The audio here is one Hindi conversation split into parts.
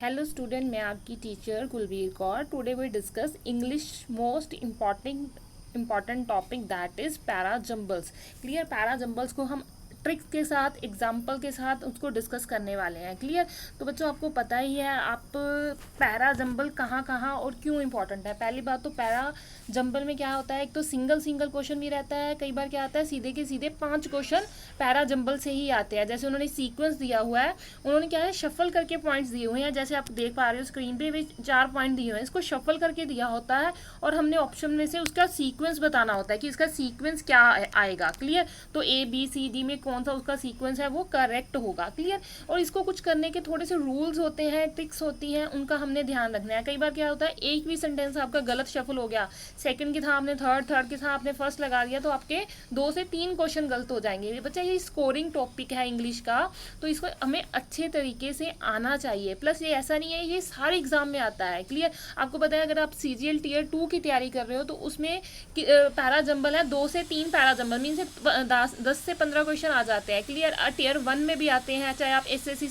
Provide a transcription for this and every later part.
हेलो स्टूडेंट, मैं आपकी teacher Kulvir Kaur. Today we discuss English most important topic that is para jumbles. Clear, para jumbles को हम ट्रिक्स के साथ, एग्जाम्पल के साथ उसको डिस्कस करने वाले हैं। क्लियर, तो बच्चों आपको पता ही है आप पैरा जंबल कहाँ कहाँ और क्यों इम्पॉर्टेंट है। पहली बात तो पैरा जंबल में क्या होता है, एक तो सिंगल क्वेश्चन भी रहता है, कई बार क्या आता है सीधे के सीधे 5 क्वेश्चन पैरा जंबल से ही आते हैं। जैसे उन्होंने सीक्वेंस दिया हुआ है, उन्होंने क्या है शफल करके पॉइंट्स दिए हुए हैं। जैसे आप देख पा रहे हो स्क्रीन पे भी 4 पॉइंट दिए हुए हैं, इसको शफल करके दिया होता है और हमने ऑप्शन में से उसका सीक्वेंस बताना होता है कि इसका सीक्वेंस क्या आएगा। क्लियर, तो ABCD में कौन सा उसका सीक्वेंस है वो करेक्ट होगा। क्लियर, और इसको कुछ करने के थोड़े से रूल्स होते हैं, ट्रिक्स होती हैं, उनका हमने ध्यान रखना है। कई बार क्या होता है एक भी सेंटेंस आपका गलत शफल हो गया, सेकंड की था आपने थर्ड के था आपने फर्स्ट लगा दिया, तो आपके 2 से 3 क्वेश्चन गलत हो जाएंगे। ये बच्चा ये स्कोरिंग टॉपिक है इंग्लिश का, तो इसको हमें अच्छे तरीके से आना चाहिए। प्लस ये ऐसा नहीं है ये सारे एग्जाम में आता है। क्लियर, आपको पता है अगर आप CGL Tier 2 की तैयारी कर रहे हो तो उसमें पैरा जंबल है, 2 से 3 पैरा जंबल मीन से 10 से 15 क्वेश्चन आ जाते हैं। क्लियर, Tier 1 में भी आते हैं, चाहे आप SSC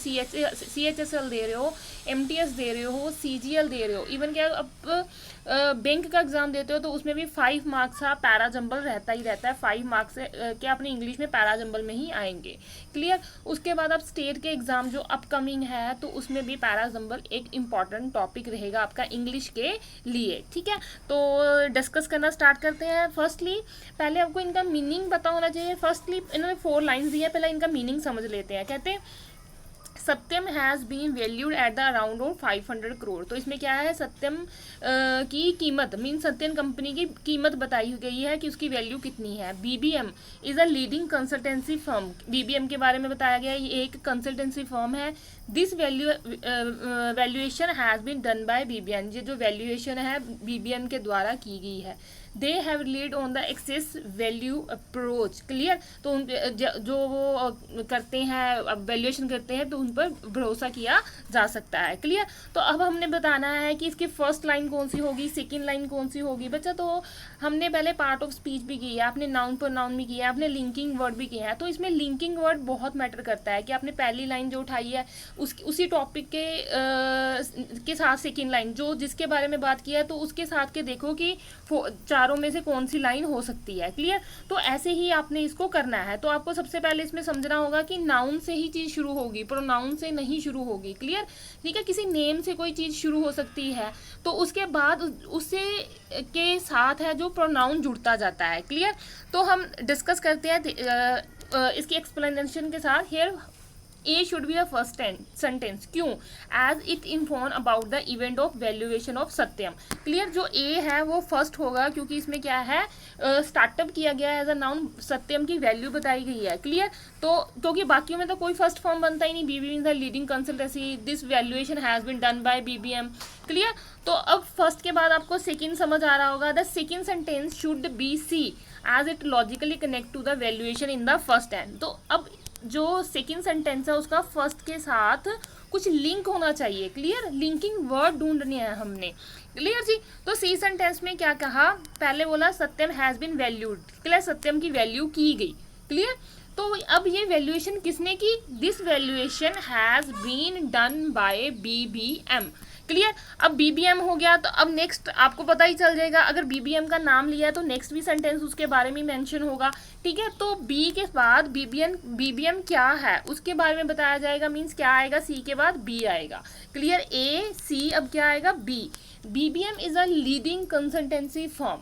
CHSL दे रहे हो, MTS दे रहे हो, CGL दे रहे हो, इवन क्या अब बैंक का एग्जाम देते हो तो उसमें भी 5 मार्क्स का पैरा जंबल रहता ही रहता है। 5 मार्क्स क्या अपनी इंग्लिश में पैरा जंबल में ही आएंगे। क्लियर, उसके बाद आप स्टेट के एग्जाम जो अपकमिंग है तो उसमें भी पैरा जंबल एक इम्पॉर्टेंट टॉपिक रहेगा आपका इंग्लिश के लिए। ठीक है, तो डिस्कस करना स्टार्ट करते हैं। फर्स्टली पहले आपको इनका मीनिंग पता होना चाहिए। फर्स्टली इन्होंने 4 लाइन्स दी है, पहले इनका मीनिंग समझ लेते हैं। कहते हैं Satyam has been valued at the around of 500 crore. तो इसमें क्या है, सत्यम की कीमत मीन सत्यम कंपनी की कीमत बताई गई है कि उसकी वैल्यू कितनी है। BBM is a leading consultancy firm. BBM के बारे में बताया गया है, ये एक कंसल्टेंसी फर्म है। This valuation has been done by BBM। ये जो वैल्यूएशन है BBM के द्वारा की गई है। They have lead on the access value approach. Clear, तो जो वो करते हैं वैल्यूएशन करते हैं तो उन पर भरोसा किया जा सकता है। क्लियर, तो अब हमने बताना है कि इसकी फर्स्ट लाइन कौन सी होगी, सेकंड लाइन कौन सी होगी। बच्चा तो हमने पहले पार्ट ऑफ स्पीच भी की है, आपने नाउन पर नाउन भी किया है, आपने लिंकिंग वर्ड भी किया है। तो इसमें लिंकिंग वर्ड बहुत मैटर करता है कि आपने पहली लाइन जो उठाई है उसी टॉपिक के साथ सेकंड लाइन जो जिसके बारे में बात किया है तो उसके साथ के देखो कि चारों में से कौन सी लाइन हो सकती है। क्लियर, तो ऐसे ही आपने इसको करना है। तो आपको सबसे पहले इसमें समझना होगा कि नाउन से ही चीज़ शुरू होगी, प्रोनाउन से नहीं शुरू होगी। क्लियर, ठीक है, किसी नेम से कोई चीज़ शुरू हो सकती है तो उसके बाद उससे के साथ है जो प्रोनाउन जुड़ता जाता है। क्लियर, तो हम डिस्कस करते हैं इसकी एक्सप्लेनेशन के साथ। Here A should be the first sentence। क्यों? As it inform about the event of valuation of Satyam. Clear, जो A है वो फर्स्ट होगा क्योंकि इसमें क्या है स्टार्टअप किया गया है एज अ नाउन, सत्यम की वैल्यू बताई गई है। क्लियर, तो क्योंकि बाकियों में तो कोई फर्स्ट फॉर्म बनता ही नहीं। BBM the leading consultancy, this valuation has been done by BBM। Clear, तो अब फर्स्ट के बाद आपको सेकेंड समझ आ रहा होगा। The second sentence should be C as it logically connect to the valuation in the first and. तो अब जो सेकेंड सेंटेंस है उसका फर्स्ट के साथ कुछ लिंक होना चाहिए। क्लियर, लिंकिंग वर्ड ढूंढने हैं हमने। क्लियर जी, तो सी सेंटेंस में क्या कहा, पहले बोला सत्यम हैज़ बीन वैल्यूड। क्लियर, सत्यम की वैल्यू की गई। क्लियर, तो अब ये वैल्यूएशन किसने की, this valuation has been done by BBM। Clear, अब BBM हो गया तो अब नेक्स्ट आपको पता ही चल जाएगा, अगर BBM का नाम लिया है तो नेक्स्ट भी सेंटेंस उसके बारे में मेंशन होगा। ठीक है, तो B के बाद BBM क्या है उसके बारे में बताया जाएगा। मीन्स क्या आएगा, C के बाद B आएगा। क्लियर, AC अब क्या आएगा B। BBM is a leading consultancy firm.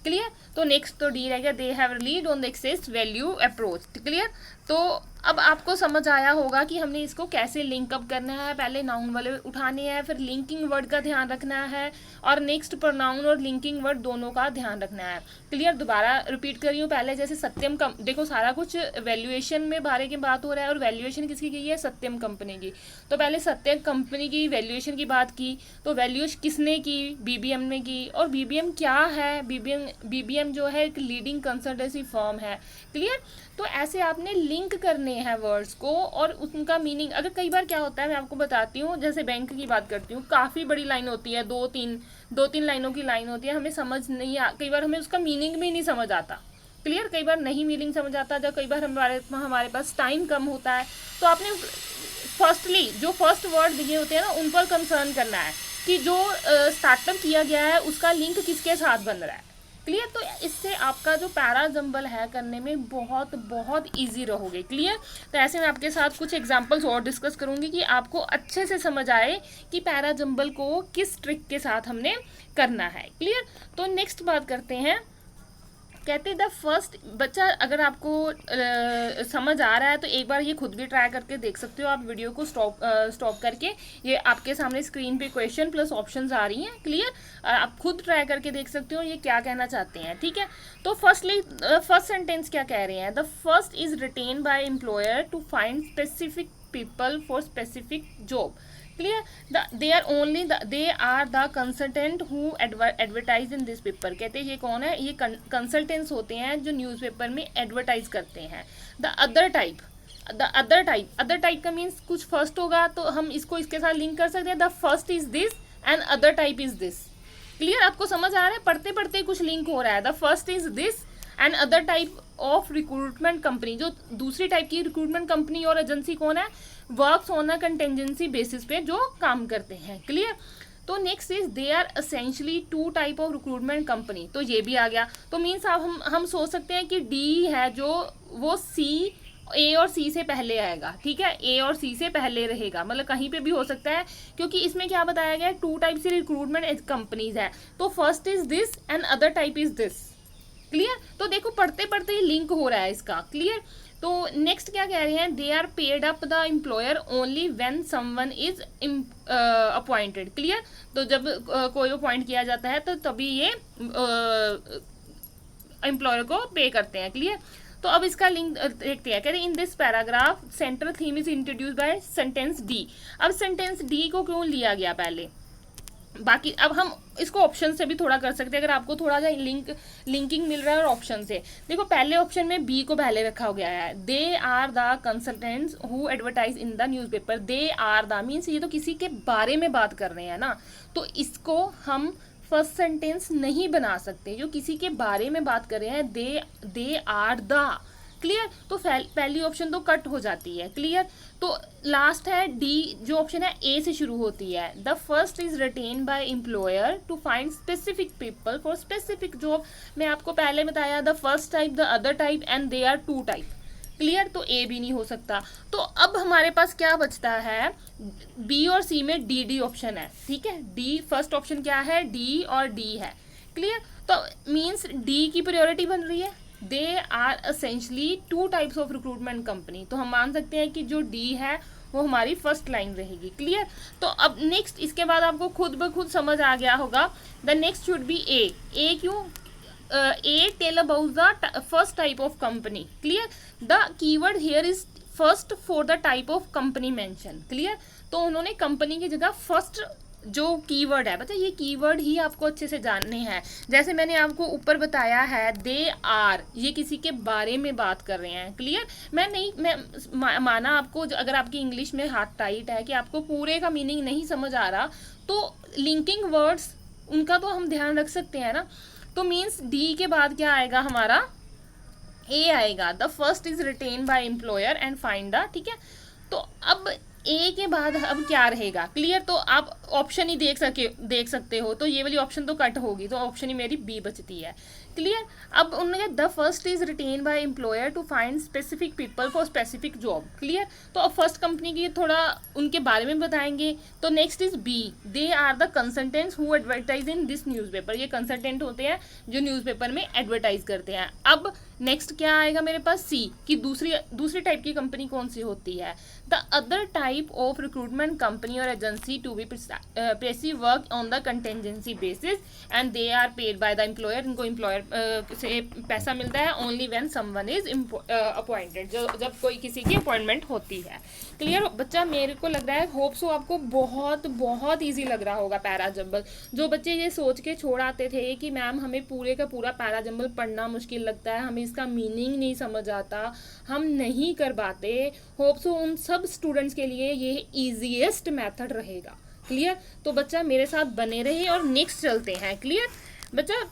Clear, तो नेक्स्ट तो D रहेगा, they have lead on the access value approach. Clear, तो अब आपको समझ आया होगा कि हमने इसको कैसे लिंकअप करना है। पहले नाउन वाले उठाने हैं, फिर लिंकिंग वर्ड का ध्यान रखना है और नेक्स्ट प्रोनाउन और लिंकिंग वर्ड दोनों का ध्यान रखना है। क्लियर, दोबारा रिपीट कर रही हूँ। पहले जैसे सत्यम देखो सारा कुछ वैल्यूएशन में बारे की बात हो रहा है और वैल्यूएशन किसकी की है, सत्यम कंपनी की। तो पहले सत्यम कंपनी की वैल्यूएशन की बात की, तो वैल्यूएशन किसने की, BBM ने की। और BBM क्या है, BBM जो है एक लीडिंग कंसल्टेंसी फर्म है। क्लियर, तो ऐसे आपने लिंक करने हैं वर्ड्स को और उनका मीनिंग। अगर कई बार क्या होता है मैं आपको बताती हूँ, जैसे बैंक की बात करती हूँ, काफ़ी बड़ी लाइन होती है, दो तीन लाइनों की लाइन होती है, हमें समझ नहीं कई बार हमें उसका मीनिंग भी नहीं समझ आता। क्लियर, कई बार नहीं मीनिंग समझ आता, जब कई बार हमारे पास टाइम कम होता है तो आपने फर्स्टली जो फर्स्ट वर्ड दिए होते हैं ना उन पर कंसर्न करना है कि जो स्टार्टअप किया गया है उसका लिंक किसके साथ बन रहा है। क्लियर। तो इससे आपका जो पैरा जंबल है करने में बहुत बहुत ईजी रहोगे। क्लियर। तो ऐसे मैं आपके साथ कुछ एग्जांपल्स और डिस्कस करूंगी कि आपको अच्छे से समझ आए कि पैरा जंबल को किस ट्रिक के साथ हमने करना है। क्लियर। तो नेक्स्ट बात करते हैं, कहते द फर्स्ट। बच्चा अगर आपको समझ आ रहा है तो एक बार ये खुद भी ट्राई करके देख सकते हो। आप वीडियो को स्टॉप करके, ये आपके सामने स्क्रीन पे क्वेश्चन प्लस ऑप्शंस आ रही हैं। क्लियर। आप खुद ट्राई करके देख सकते हो ये क्या कहना चाहते हैं। ठीक है। तो फर्स्टली फर्स्ट सेंटेंस क्या कह रहे हैं, the first is written by employer to find specific people for specific job. Clear. they are the consultant who advertise in this paper। कहते हैं ये कौन है, ये कंसल्टेंट्स होते हैं जो न्यूज़पेपर में एडवर्टाइज करते हैं। द अदर टाइप का मीन्स कुछ फर्स्ट होगा तो हम इसको इसके साथ लिंक कर सकते हैं। The first is this and other type is this. Clear. आपको समझ आ रहा है, पढ़ते पढ़ते कुछ लिंक हो रहा है। The first is this and other type of recruitment company. जो दूसरी टाइप की रिक्रूटमेंट कंपनी और एजेंसी कौन है, works on a contingency basis पे जो काम करते हैं। क्लियर। तो next is they are essentially two type of recruitment company. तो ये भी आ गया। तो मीन्स आप हम सोच सकते हैं कि डी है जो वो सी, ए और सी से पहले आएगा। ठीक है। ए और सी से पहले रहेगा, मतलब कहीं पे भी हो सकता है क्योंकि इसमें क्या बताया गया है, टू टाइप से रिक्रूटमेंट कंपनीज है। तो first is this and other type is this. Clear. तो देखो पढ़ते पढ़ते ही लिंक हो रहा है इसका। क्लियर। तो नेक्स्ट क्या कह रहे हैं, they are paid up the employer only when someone is appointed. Clear. तो जब कोई अपॉइंट किया जाता है तो तभी ये एम्प्लॉयर को पे करते हैं। क्लियर। तो अब इसका लिंक देखते हैं। कहते हैं in this paragraph central theme is introduce by sentence D. अब सेंटेंस डी को क्यों लिया गया पहले, बाकी अब हम इसको ऑप्शन से भी थोड़ा कर सकते हैं अगर आपको थोड़ा सा लिंकिंग मिल रहा है और ऑप्शन से। देखो पहले ऑप्शन में बी को पहले रखा गया है। They are the consultants who advertise in the newspaper. They are the means ये तो किसी के बारे में बात कर रहे हैं ना, तो इसको हम फर्स्ट सेंटेंस नहीं बना सकते। जो किसी के बारे में बात कर रहे हैं, दे आर द। क्लियर। तो पहली ऑप्शन तो कट हो जाती है। क्लियर। तो लास्ट है डी, जो ऑप्शन है ए से शुरू होती है। The first is written by employer to find specific people for specific job. मैं आपको पहले बताया the first type, the other type and they are two type. Clear. तो ए भी नहीं हो सकता। तो अब हमारे पास क्या बचता है, बी और सी में डी ऑप्शन है। ठीक है। डी फर्स्ट ऑप्शन क्या है, डी और डी है। क्लियर। तो मीन्स डी की प्रायोरिटी बन रही है। They are essentially two types of recruitment company. तो हम मान सकते हैं कि जो डी है वो हमारी फर्स्ट लाइन रहेगी। क्लियर। तो अब नेक्स्ट इसके बाद आपको खुद ब खुद समझ आ गया होगा। The next should be A. A क्यों, A tell about the first type of company. Clear. The keyword here is first for the type of company mention. Clear. तो उन्होंने कंपनी की जगह फर्स्ट जो कीवर्ड है, बच्चा ये कीवर्ड ही आपको अच्छे से जानने हैं। जैसे मैंने आपको ऊपर बताया है, दे आर, ये किसी के बारे में बात कर रहे हैं। क्लियर। मैं माना आपको अगर आपकी इंग्लिश में हाथ टाइट है कि आपको पूरे का मीनिंग नहीं समझ आ रहा, तो लिंकिंग वर्ड्स उनका तो हम ध्यान रख सकते हैं ना। तो मीन्स डी के बाद क्या आएगा हमारा, ए आएगा। The first is written by employer and find the. ठीक है। तो अब ए के बाद अब क्या रहेगा। क्लियर। तो आप ऑप्शन ही देख सकते हो। तो ये वाली ऑप्शन तो कट होगी, तो ऑप्शन ही मेरी बी बचती है। क्लियर। अब उन्होंने the first is written by employer to find specific people for specific job. Clear. तो अब फर्स्ट कंपनी की थोड़ा उनके बारे में बताएंगे। तो next is B, they are the consultants who advertise in this newspaper. ये कंसल्टेंट होते हैं जो न्यूज़पेपर में एडवर्टाइज करते हैं। अब नेक्स्ट क्या आएगा मेरे पास, सी, कि दूसरी टाइप की कंपनी कौन सी होती है। The other type of recruitment company और agency to be passive work on the contingency basis and they are paid by the employer. इनको एम्प्लॉयर से पैसा मिलता है only when someone is appointed, जब कोई किसी की अपॉइंटमेंट होती है। क्लियर। बच्चा मेरे को लग रहा है, होप सो आपको बहुत बहुत ईजी लग रहा होगा पैरा जंबल। जो बच्चे ये सोच के छोड़ आते थे कि मैम हमें पूरे का पूरा पैरा जंबल पढ़ना मुश्किल लगता है, हमें इसका मीनिंग नहीं समझ आता, हम नहीं कर पाते, होप सो उन सब स्टूडेंट्स के लिए ये ईजीएस्ट मेथड रहेगा। क्लियर। तो बच्चा मेरे साथ बने रहे और नेक्स्ट चलते हैं। क्लियर। बच्चा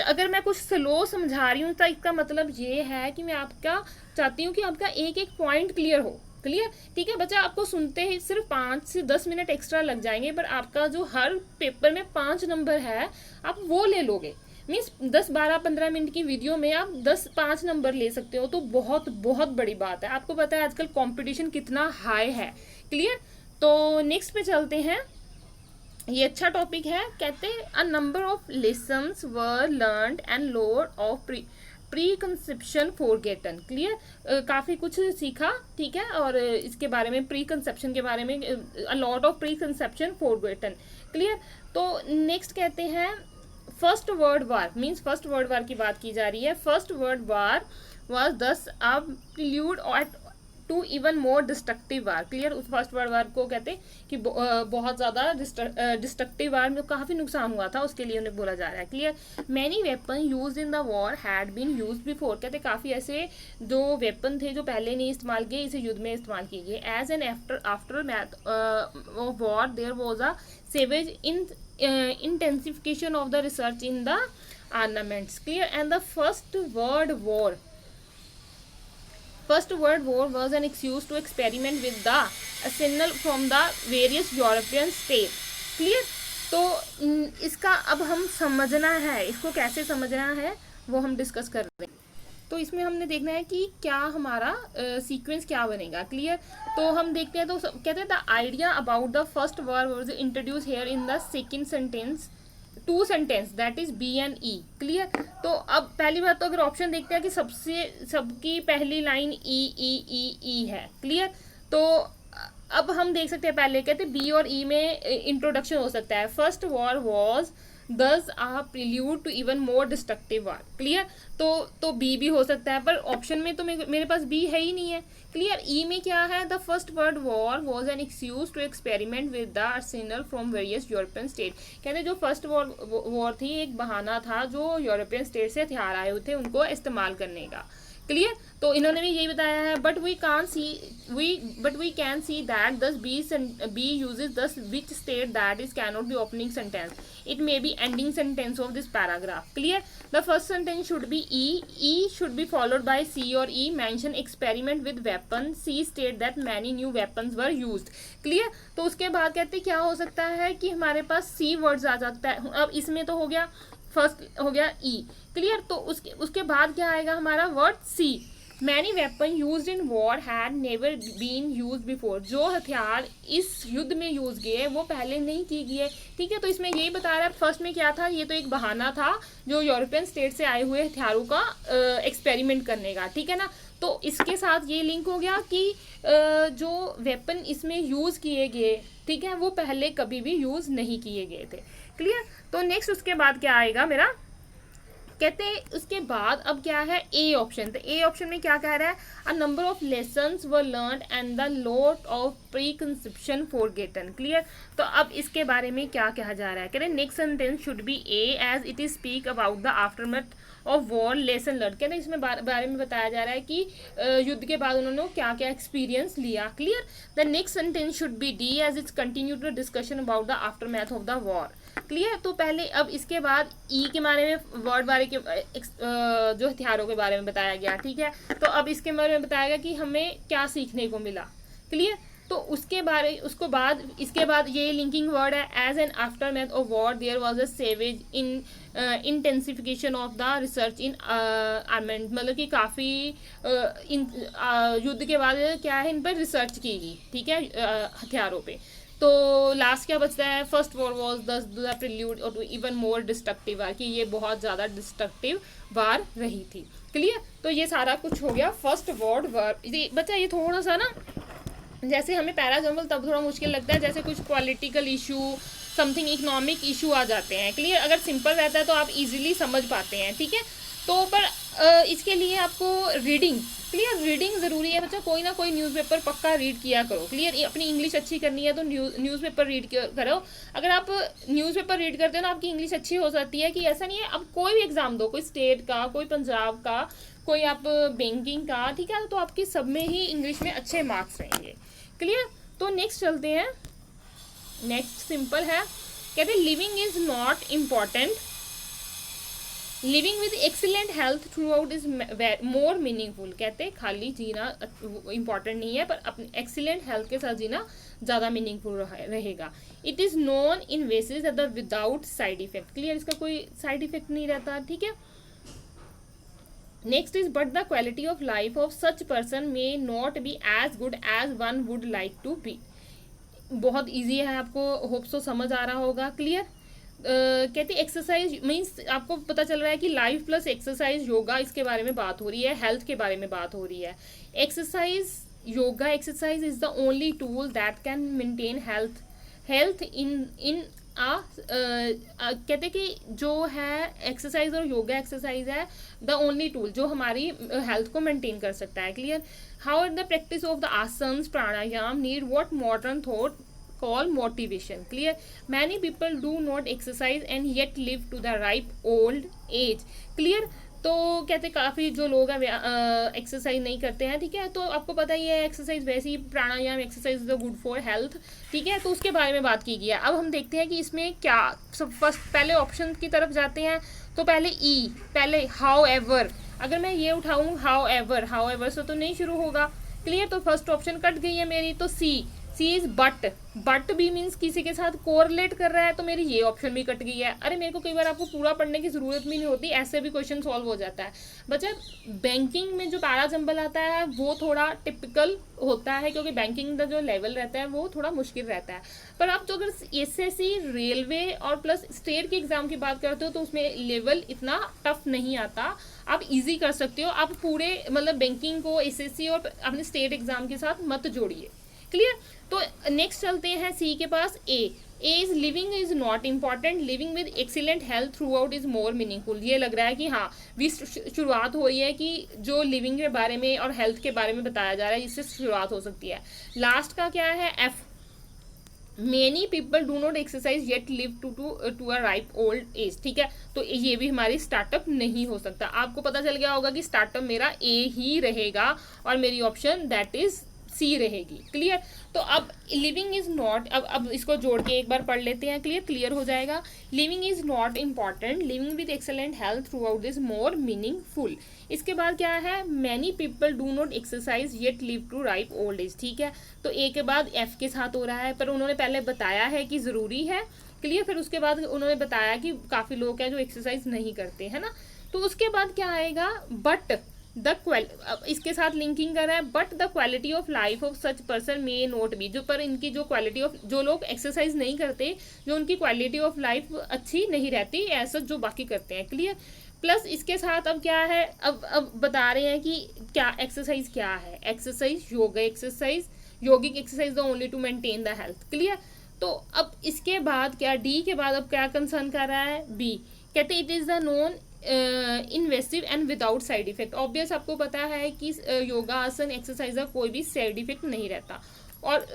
अगर मैं कुछ स्लो समझा रही हूँ तो इसका मतलब ये है कि मैं आपका चाहती हूँ कि आपका एक एक पॉइंट क्लियर हो। क्लियर, ठीक है बच्चा, आपको सुनते ही सिर्फ 5 से 10 मिनट एक्स्ट्रा लग जाएंगे, पर आपका जो हर पेपर में 5 नंबर है आप वो ले लोगे। मीन्स 10 12 15 मिनट की वीडियो में आप 5 नंबर ले सकते हो, तो बहुत बहुत बड़ी बात है। आपको पता है आजकल कंपटीशन कितना हाई है। क्लियर, तो नेक्स्ट पे चलते हैं। ये अच्छा टॉपिक है, कहते हैं a number of lessons were learned and load of pre conception forgotten. Clear, काफ़ी कुछ सीखा, ठीक है, और इसके बारे में प्री कंसेप्शन के बारे में, a lot of pre conception forgotten. Clear, तो नेक्स्ट कहते हैं फर्स्ट वर्ल्ड वार, मीन्स फर्स्ट वर्ल्ड वार की बात की जा रही है। First world war was thus a prelude to even more destructive war. Clear, उस फर्स्ट वर्ल्ड वार को कहते हैं कि बहुत ज़्यादा डिस्ट्रक्टिव वार में काफ़ी नुकसान हुआ था, उसके लिए उन्हें बोला जा रहा है। Clear, many weapon use in the war had been use before. कहते काफ़ी ऐसे जो वेपन थे जो पहले नहीं इस्तेमाल किए, इसे युद्ध में इस्तेमाल किए गए। As an aftermath of war there was a savage in intensification of the research in the armaments. Clear, and the First World War was an excuse to experiment with the arsenal from the various European states. Clear, तो इसका अब हम समझना है, इसको कैसे समझना है वो हम डिस्कस कर रहे हैं। तो इसमें हमने देखना है कि क्या हमारा सीक्वेंस क्या बनेगा। क्लियर, तो हम देखते हैं, तो कहते हैं the idea about the first war was introduce here in the second sentence, 2 sentence that is B and E. Clear, तो अब पहली बात तो अगर ऑप्शन देखते हैं कि सबकी पहली लाइन ई ई ई ई है। क्लियर, तो अब हम देख सकते हैं, पहले कहते हैं बी और ई में इंट्रोडक्शन हो सकता है। First war was thus a prelude to even more destructive war. Clear, तो बी भी हो सकता है, पर ऑप्शन में तो मेरे पास बी है ही नहीं है। क्लियर, ई में क्या है, the first world war was an excuse to experiment with the arsenal from various European state. कहते जो फर्स्ट वॉर थी एक बहाना था जो यूरोपियन स्टेट से हथियार आए हुए थे उनको इस्तेमाल करने का। क्लियर, तो इन्होंने भी यही बताया है, but we can see that thus B uses thus which state that is cannot be opening sentence, it may be ending sentence of this paragraph. Clear, the first sentence should be E should be followed by C और E mention experiment with weapon, C state that many new weapons were used. Clear, तो उसके बाद कहते क्या हो सकता है कि हमारे पास सी वर्ड्स आ जाता है। अब इसमें तो हो गया, फर्स्ट हो गया ई। क्लियर, तो उसके बाद क्या आएगा हमारा word C, many weapon use in war had never been use before. जो हथियार इस युद्ध में यूज किए वो पहले नहीं की गए। ठीक है, तो इसमें यही बता रहा है फर्स्ट में क्या था, ये तो एक बहाना था जो यूरोपियन स्टेट से आए हुए हथियारों का एक्सपेरिमेंट करने का। ठीक है ना, तो इसके साथ ये लिंक हो गया कि जो वेपन इसमें यूज किए गए, ठीक है, वो पहले कभी भी यूज नहीं किए गए थे। क्लियर, तो नेक्स्ट उसके बाद क्या आएगा मेरा, कहते हैं उसके बाद अब क्या है ए ऑप्शन। तो ए ऑप्शन में क्या कह रहा है, a number of lessons were learned and the lot of pre conception forgotten. Clear, तो अब इसके बारे में क्या कहा जा रहा है, कह रहे next sentence should be A as it is speak about the aftermath of war lesson learn. कहते हैं इसमें बारे में बताया जा रहा है कि युद्ध के बाद उन्होंने क्या क्या एक्सपीरियंस लिया। Clear, the next sentence should be D as it's continue to discussion about the aftermath of the war. Clear, तो पहले अब इसके बाद ई के बारे में वर्ड बारे के जो हथियारों के बारे में बताया गया। ठीक है, तो अब इसके बारे में बताया गया कि हमें क्या सीखने को मिला। क्लियर, तो इसके बाद ये लिंकिंग वर्ड है, as an aftermath of war there was a savage in intensification of the research in armament. मतलब कि काफ़ी युद्ध के बाद क्या है, इन पर रिसर्च की गई। ठीक है, हथियारों पे। तो लास्ट क्या बचता है, first war was the prelude और इवन मोर डिस्ट्रक्टिव वार, कि ये बहुत ज़्यादा डिस्ट्रक्टिव वार रही थी। क्लियर, तो ये सारा कुछ हो गया फर्स्ट वर्ल्ड वार। बच्चा ये थोड़ा सा ना, जैसे हमें पैरा जंबल तब थोड़ा मुश्किल लगता है जैसे कुछ political issue, something economic issue आ जाते हैं। क्लियर, अगर सिंपल रहता है तो आप इजीली समझ पाते हैं। ठीक है, तो पर इसके लिए आपको रीडिंग, क्लियर, रीडिंग ज़रूरी है बच्चा। कोई ना कोई न्यूज़पेपर पक्का रीड किया करो। क्लियर, अपनी इंग्लिश अच्छी करनी है तो न्यूज़पेपर रीड करो। अगर आप न्यूज़पेपर रीड करते हो ना आपकी इंग्लिश अच्छी हो जाती है। कि ऐसा नहीं है, अब कोई भी एग्ज़ाम दो, कोई स्टेट का, कोई पंजाब का, कोई आप बैंकिंग का, ठीक है, तो आपकी सब में ही इंग्लिश में अच्छे मार्क्स रहेंगे। क्लियर, तो नेक्स्ट चलते हैं। नेक्स्ट सिंपल है, कहते हैं living is not important living with excellent health throughout is more meaningful. कहते हैं खाली जीना इंपॉर्टेंट नहीं है, पर अपनी एक्सीलेंट हेल्थ के साथ जीना ज़्यादा मीनिंगफुल रहेगा। It is non invasive that without side effect. Clear, इसका कोई साइड इफेक्ट नहीं रहता, ठीक है। Next is but the quality of life of such person may not be as good as one would like to be. बहुत ईजी है, आपको होप सो समझ आ रहा होगा। क्लियर, कहते एक्सरसाइज मीन्स आपको पता चल रहा है कि लाइफ प्लस एक्सरसाइज योगा, इसके बारे में बात हो रही है, हेल्थ के बारे में बात हो रही है। Exercise yoga exercise is the only tool that can maintain health इन कहते कि जो है एक्सरसाइज और योगा एक्सरसाइज है द ओनली टूल जो हमारी हेल्थ को मेंटेन कर सकता है। Clear, how the practice of the asanas pranayama need what modern thought call motivation. Clear, many people do not exercise and yet live to the ripe old age. Clear, तो कहते काफ़ी जो लोग हैं एक्सरसाइज नहीं करते हैं, ठीक है। तो आपको पता ही है एक्सरसाइज वैसी pranayama exercise is good for health, ठीक है। तो उसके बारे में बात की गई है। अब हम देखते हैं कि इसमें क्या सब फर्स्ट पहले ऑप्शन की तरफ जाते हैं। तो पहले पहले हाउ एवर, अगर मैं ये उठाऊँ हाउ एवर से तो नहीं शुरू होगा। क्लियर, तो फर्स्ट ऑप्शन कट गई है मेरी। तो सी इज बट भी मीन्स किसी के साथ कोरिलेट कर रहा है, तो मेरी ये ऑप्शन भी कट गई है। अरे मेरे को कई बार आपको पूरा पढ़ने की जरूरत भी नहीं होती, ऐसे भी क्वेश्चन सॉल्व हो जाता है। बच्चा बैंकिंग में जो पैरा जंबल आता है वो थोड़ा टिपिकल होता है, क्योंकि बैंकिंग का जो लेवल रहता है वो थोड़ा मुश्किल रहता है। पर आप जो अगर एसएससी रेलवे और प्लस स्टेट के एग्जाम की बात करते हो तो उसमें लेवल इतना टफ नहीं आता, आप इजी कर सकते हो। आप पूरे मतलब बैंकिंग को एसएससी और अपने स्टेट एग्जाम के साथ मत जोड़िए। क्लियर, तो नेक्स्ट चलते हैं सी के पास। A is living is not important, living with excellent health throughout is more meaningful. ये लग रहा है कि हाँ भी शुरुआत हो रही है कि जो लिविंग के बारे में और हेल्थ के बारे में बताया जा रहा है, इससे शुरुआत हो सकती है। लास्ट का क्या है, F, many people do not exercise yet live to a ripe old age. ठीक है, तो ये भी हमारी स्टार्टअप नहीं हो सकता। आपको पता चल गया होगा कि स्टार्टअप मेरा ए ही रहेगा और मेरी ऑप्शन दैट इज सी रहेगी। क्लियर, तो अब लिविंग इज नॉट, अब इसको जोड़ के एक बार पढ़ लेते हैं। क्लियर हो जाएगा। Living is not important, living with excellent health throughout is more meaningful. इसके बाद क्या है, many people do not exercise yet live to ripe old age. ठीक है, तो ए के बाद एफ के साथ हो रहा है, पर उन्होंने पहले बताया है कि ज़रूरी है। क्लियर, फिर उसके बाद उन्होंने बताया कि काफ़ी लोग हैं जो एक्सरसाइज नहीं करते, है ना। तो उसके बाद क्या आएगा, बट इसके साथ लिंकिंग कर रहा है, but the quality of life of such person may not B. जो पर इनकी जो क्वालिटी ऑफ, जो लोग एक्सरसाइज नहीं करते, जो उनकी क्वालिटी ऑफ लाइफ अच्छी नहीं रहती ऐसा जो बाकी करते हैं। क्लियर, प्लस इसके साथ अब क्या है, अब बता रहे हैं कि क्या एक्सरसाइज क्या है। Exercise yoga exercise, yogic exercise the only to maintain the health. Clear, तो अब इसके बाद क्या, डी के बाद अब क्या कंसर्न कर रहा है, बी कहते it is the non invasive and without side effect. Obvious आपको पता है कि योगा आसन एक्सरसाइज का कोई भी साइड इफेक्ट नहीं रहता। और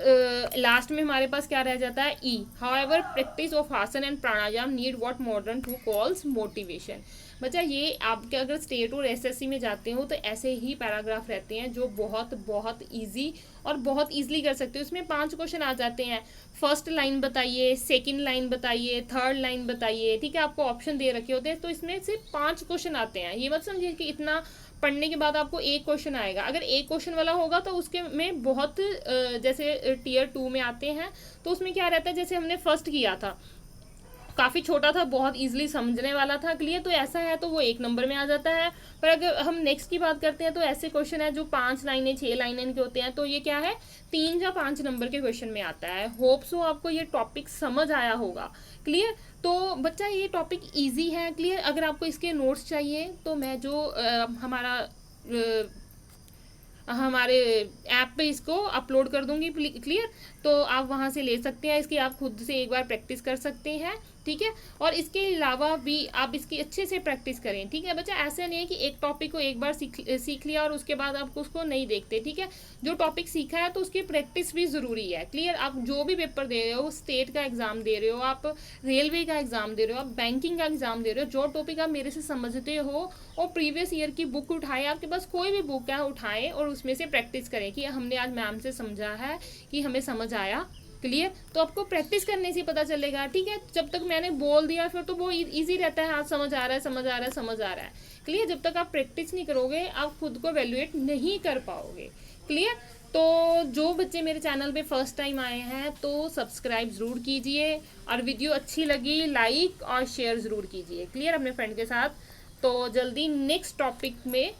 लास्ट में हमारे पास क्या रह जाता है, E, however practice of asan and pranayama need what modern to calls motivation. बच्चा ये आपके अगर स्टेट और एसएससी में जाते हो तो ऐसे ही पैराग्राफ रहते हैं जो बहुत बहुत इजी और बहुत इजीली कर सकते हो। इसमें 5 क्वेश्चन आ जाते हैं, फर्स्ट लाइन बताइए, सेकंड लाइन बताइए, थर्ड लाइन बताइए। ठीक है, आपको ऑप्शन दे रखे होते हैं, तो इसमें से 5 क्वेश्चन आते हैं। ये मत समझिए कि इतना पढ़ने के बाद आपको एक क्वेश्चन आएगा। अगर एक क्वेश्चन वाला होगा तो उसके में बहुत जैसे टियर 2 में आते हैं तो उसमें क्या रहता है, जैसे हमने फर्स्ट किया था काफ़ी छोटा था, बहुत इजीली समझने वाला था। क्लियर, तो ऐसा है तो वो 1 नंबर में आ जाता है। पर अगर हम नेक्स्ट की बात करते हैं तो ऐसे क्वेश्चन है जो 5 लाइनें 6 लाइनें के होते हैं, तो ये क्या है 3 या 5 नंबर के क्वेश्चन में आता है। होप सो आपको ये टॉपिक समझ आया होगा। क्लियर, तो बच्चा ये टॉपिक ईजी है। क्लियर, अगर आपको इसके नोट्स चाहिए तो मैं जो हमारे ऐप पे इसको अपलोड कर दूंगी। क्लियर, तो आप वहाँ से ले सकते हैं, इसकी आप खुद से एक बार प्रैक्टिस कर सकते हैं। ठीक है, और इसके अलावा भी आप इसकी अच्छे से प्रैक्टिस करें। ठीक है बच्चा, ऐसा नहीं है कि एक टॉपिक को एक बार सीख लिया और उसके बाद आप उसको नहीं देखते। ठीक है, जो टॉपिक सीखा है तो उसकी प्रैक्टिस भी ज़रूरी है। क्लियर, आप जो भी पेपर दे रहे हो, स्टेट का एग्ज़ाम दे रहे हो, आप रेलवे का एग्ज़ाम दे रहे हो, आप बैंकिंग का एग्ज़ाम दे रहे हो, जो टॉपिक आप मेरे से समझते हो और प्रीवियस ईयर की बुक उठाएं, आपके पास कोई भी बुक है उठाएं और उसमें से प्रैक्टिस करें कि हमने आज मैम से समझा है कि हमें समझ आया क्लियर। तो आपको प्रैक्टिस करने से पता चलेगा, ठीक है। जब तक मैंने बोल दिया फिर तो वो इजी रहता है, हाँ समझ आ रहा है समझ आ रहा है समझ आ रहा है, क्लियर। जब तक आप प्रैक्टिस नहीं करोगे आप खुद को वैल्यूएट नहीं कर पाओगे, क्लियर। तो जो बच्चे मेरे चैनल पे फर्स्ट टाइम आए हैं तो सब्सक्राइब ज़रूर कीजिए, और वीडियो अच्छी लगी लाइक और शेयर ज़रूर कीजिए, क्लियर, अपने फ्रेंड के साथ। तो जल्दी नेक्स्ट टॉपिक में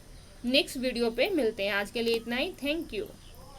नेक्स्ट वीडियो पे मिलते हैं। आज के लिए इतना ही, थैंक यू।